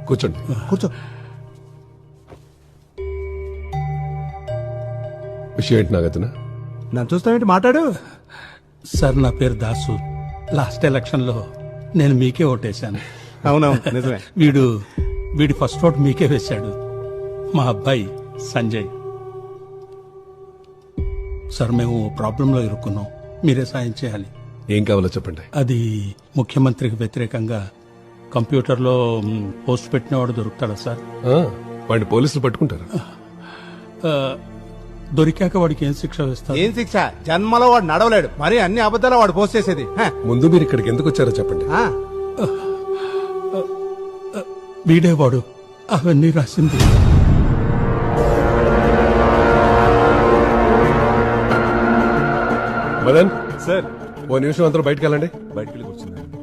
కూర్చోండి. కూర్చో. విషయం ఏంటి నాగతన? నన్ను చూస్తావేంటి, మాట్లాడు. సార్ నా పేరు దాసు. లాస్ట్ ఎలక్షన్లో నేను మీకే ఓటేశాను. అవునవును, నిజమే. వీడి ఫస్ట్ ఓట్ మీకే వేశాడు, మా అబ్బాయి సంజయ్. సార్ మేము ప్రాబ్లంలో ఇరుక్కున్నాం, మీరే సాయం చేయాలి. ఏం కావాలో చెప్పండి. అది ముఖ్యమంత్రికి వ్యతిరేకంగా కంప్యూటర్లో పోస్ట్ పెట్టినవాడు దొరుకుతాడా సార్? వాడిని పోలీసులు పట్టుకుంటారా? ఆ, దొరికాక వాడికి ఏం శిక్ష వేస్తారు? ఏం శిక్ష? జన్మలో వాడు నడవలేడు, మరి అన్ని అబద్ధాలు వాడు పోస్ట్ చేసేది. ముందు మీరు ఇక్కడికి ఎందుకు వచ్చారో చెప్పండి. వీడేవాడు అవన్నీ రాసింది. మదన్ సార్, ఓ నిమిషం అందరూ బయటకు వెళ్ళండి. బయటికి కూర్చున్నాను.